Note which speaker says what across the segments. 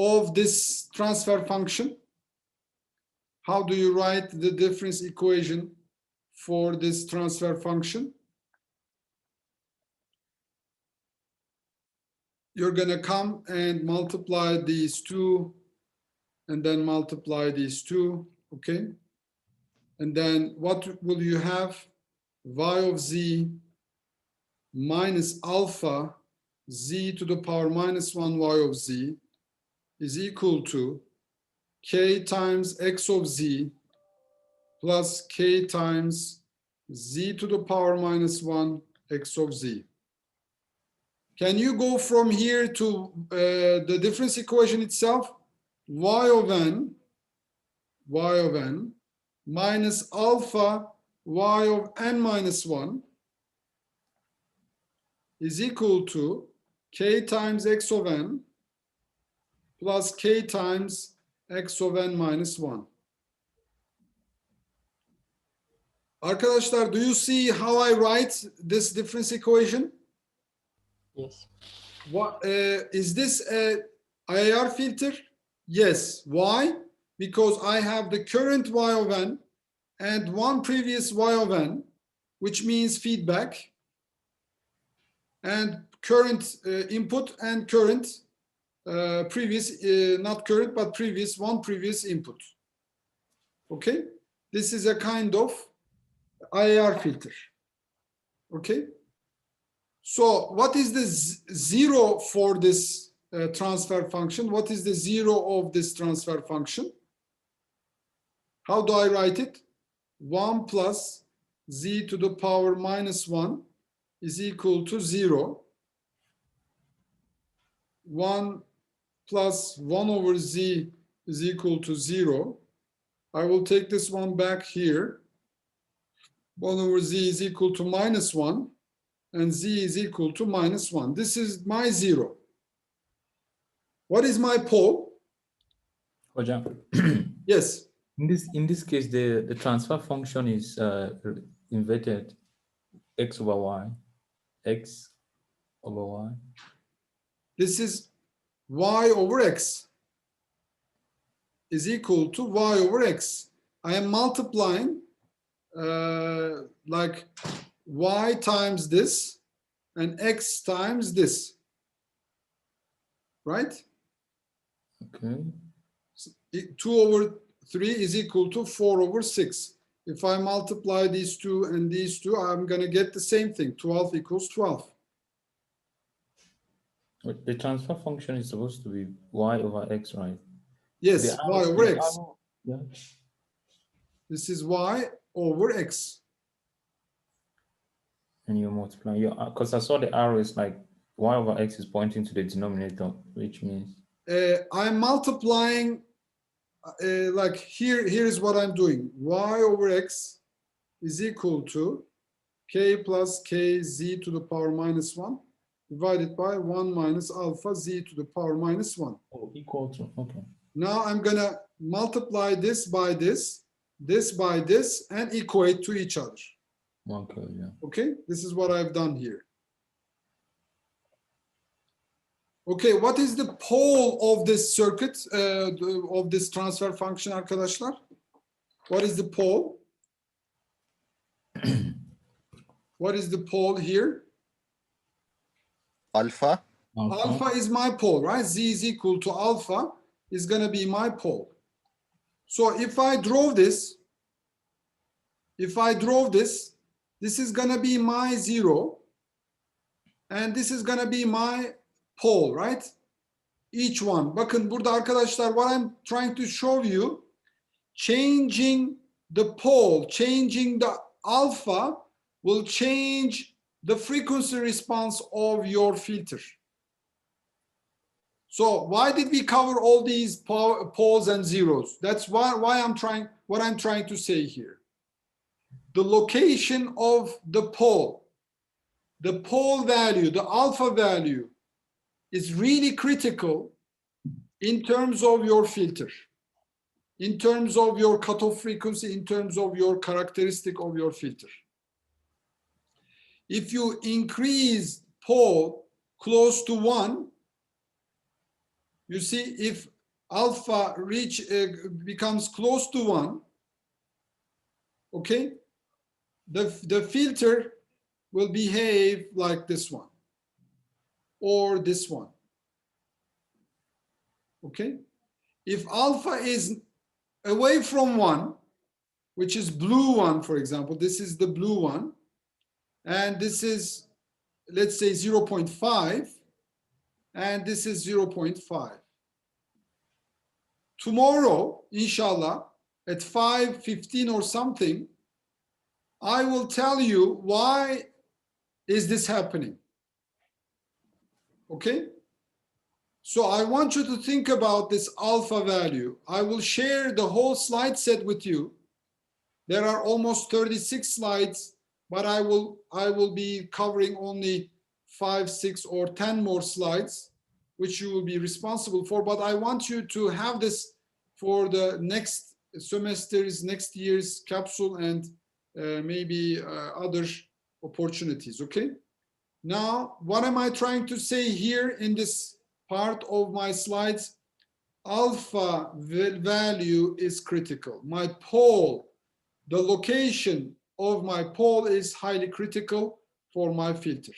Speaker 1: of this transfer function? How do you write the difference equation for this transfer function? You're going to come and multiply these two and then multiply these two, okay? And then what will you have? Y of z minus alpha z to the power minus 1 y of z is equal to k times x of z plus k times z to the power minus 1 x of z. Can you go from here to the difference equation itself? Y of n minus alpha y of n minus 1 is equal to k times x of n plus k times x of n minus 1. Arkadaşlar, do you see how I write this difference equation?
Speaker 2: Yes.
Speaker 1: What is this a IIR filter? Yes. Why? Because I have the current y of n and one previous y of n, which means feedback, and current input and current previous, not current, but previous, one previous input. Okay? This is a kind of IIR filter. Okay? So what is the zero for this transfer function? What is the zero of this transfer function? How do I write it? 1 plus z to the power minus 1 is equal to 0. 1 plus 1 over z is equal to 0. I will take this one back here. 1 over z is equal to minus 1. And z is equal to minus 1. This is my 0. What is my pole?
Speaker 3: Hocam.
Speaker 1: Yes.
Speaker 3: In this case, the transfer function is inverted x over y, x over y.
Speaker 1: This is y over x is equal to y over x. I am multiplying like y times this and x times this, right?
Speaker 3: Okay.
Speaker 1: 2 over 3 is equal to 4 over 6. If I multiply these two and these two, I'm going to get the same thing. 12 equals 12.
Speaker 3: The transfer function is supposed to be y over x, right?
Speaker 1: Yes, y over x.
Speaker 3: Yeah.
Speaker 1: This is y over x.
Speaker 3: And you multiply, because I saw the arrow is like y over x is pointing to the denominator, which means
Speaker 1: I'm multiplying like here is what I'm doing. Y over x is equal to k plus k z to the power minus 1 divided by 1 minus alpha z to the power minus 1.
Speaker 3: oh, equal to, okay.
Speaker 1: Now I'm gonna multiply this by this by this, and equate to each other.
Speaker 3: Okay, yeah.
Speaker 1: Okay, this is what I've done here. Okay, what is the pole of this circuit, of this transfer function arkadaşlar? What is the pole? What is the pole here?
Speaker 4: Alpha.
Speaker 1: Alpha is my pole, right? Z is equal to alpha is going to be my pole. So if I drove this, this is going to be my 0. And this is going to be my pole, right? Each one. Bakın burada arkadaşlar, what I'm trying to show you, changing the pole, changing the alpha will change the frequency response of your filter. So why did we cover all these poles and zeros? That's why what I'm trying to say here. The location of the pole value, the alpha value is really critical in terms of your filter, in terms of your cutoff frequency, in terms of your characteristic of your filter. If you increase pole close to 1, you see if alpha becomes close to 1, okay, the filter will behave like this one or this one. Okay, if alpha is away from 1, which is blue one, for example, this is the blue one, and this is, let's say, 0.5, and this is 0.5. Tomorrow, inshallah, at 5:15 or something, I will tell you why is this happening. Okay? So I want you to think about this alpha value. I will share the whole slide set with you. There are almost 36 slides, but I will be covering only 5, 6, or 10 more slides, which you will be responsible for. But I want you to have this for the next semesters, next year's capsule, and maybe other opportunities. Okay? Now, what am I trying to say here in this part of my slides? Alpha value is critical. My pole, the location of my pole is highly critical for my filter.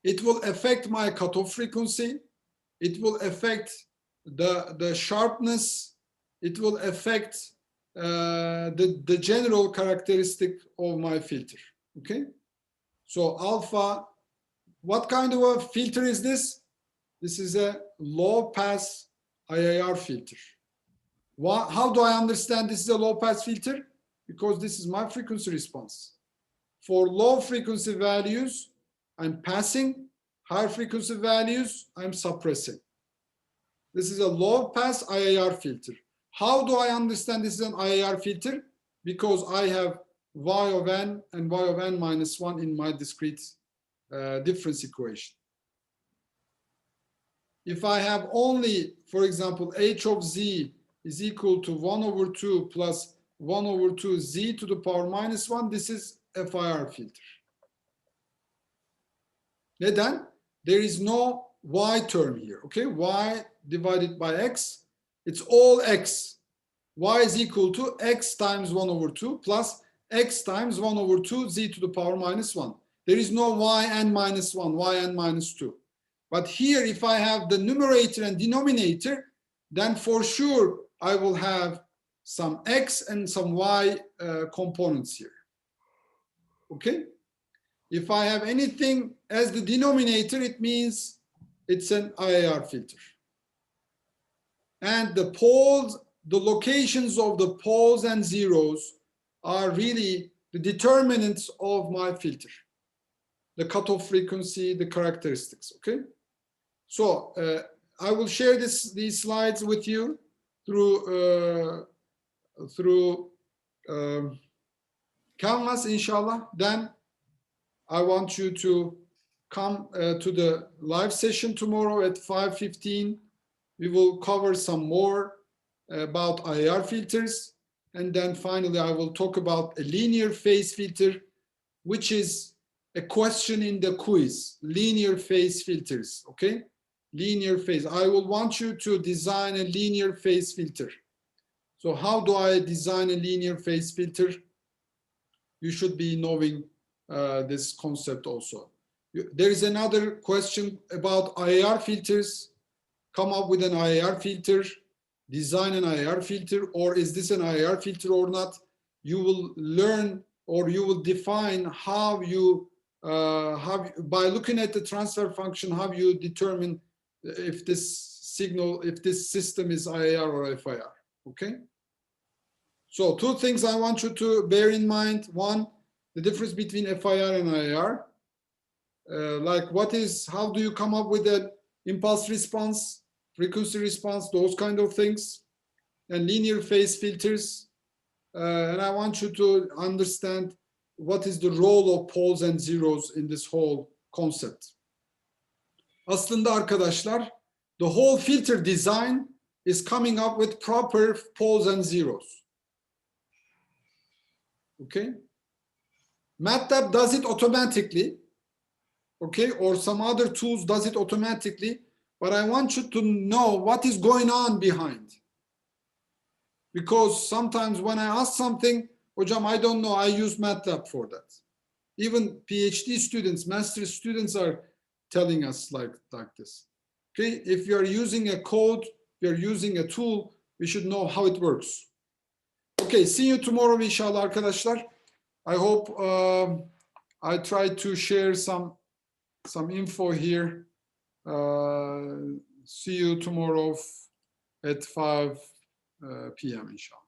Speaker 1: It will affect my cutoff frequency. It will affect the sharpness. It will affect the general characteristic of my filter. Okay? So alpha, what kind of a filter is this? This is a low pass IIR filter. How do I understand this is a low pass filter? Because this is my frequency response. For low frequency values, I'm passing. High frequency values, I'm suppressing. This is a low pass IIR filter. How do I understand this is an IIR filter? Because I have y of n and y of n minus 1 in my discrete difference equation. If I have only, for example, h of z is equal to 1 over 2 plus 1 over 2 z to the power minus 1, this is FIR filter. Neden? There is no y term here, okay? Y divided by x, it's all x. Y is equal to x times 1 over 2 plus x times 1 over 2 z to the power minus 1. There is no yn minus 1, yn minus 2. But here, if I have the numerator and denominator, then for sure I will have some x and some y components here. Okay? If I have anything as the denominator, it means it's an IIR filter. And the poles, the locations of the poles and zeros are really the determinants of my filter. The cutoff frequency, the characteristics, okay? So I will share these slides with you through Canvas, inshallah. Then I want you to come to the live session tomorrow at 5:15. We will cover some more about IIR filters. And then finally, I will talk about a linear phase filter, which is a question in the quiz, linear phase filters, okay? Linear phase. I will want you to design a linear phase filter. So how do I design a linear phase filter? You should be knowing this concept also. There is another question about IIR filters. Come up with an IIR filter, design an IIR filter, or is this an IIR filter or not? You will learn, or you will define how you, by looking at the transfer function, how you determine if this signal, if this system is IIR or FIR, okay? So 2 things I want you to bear in mind. 1, the difference between FIR and IIR. Like how do you come up with an impulse response, frequency response, those kind of things, and linear phase filters. And I want you to understand what is the role of poles and zeros in this whole concept. Aslında arkadaşlar, the whole filter design is coming up with proper poles and zeros. Okay? MATLAB does it automatically, okay, or some other tools does it automatically, but I want you to know what is going on behind. Because sometimes when I ask something, hocam, I don't know, I use MATLAB for that. Even PhD students, master's students are telling us like this. Okay, if you're using a code, you're using a tool, we should know how it works. Okay, see you tomorrow inşallah arkadaşlar. I hope I tried to share some info here. See you tomorrow at 5 p.m. inshallah.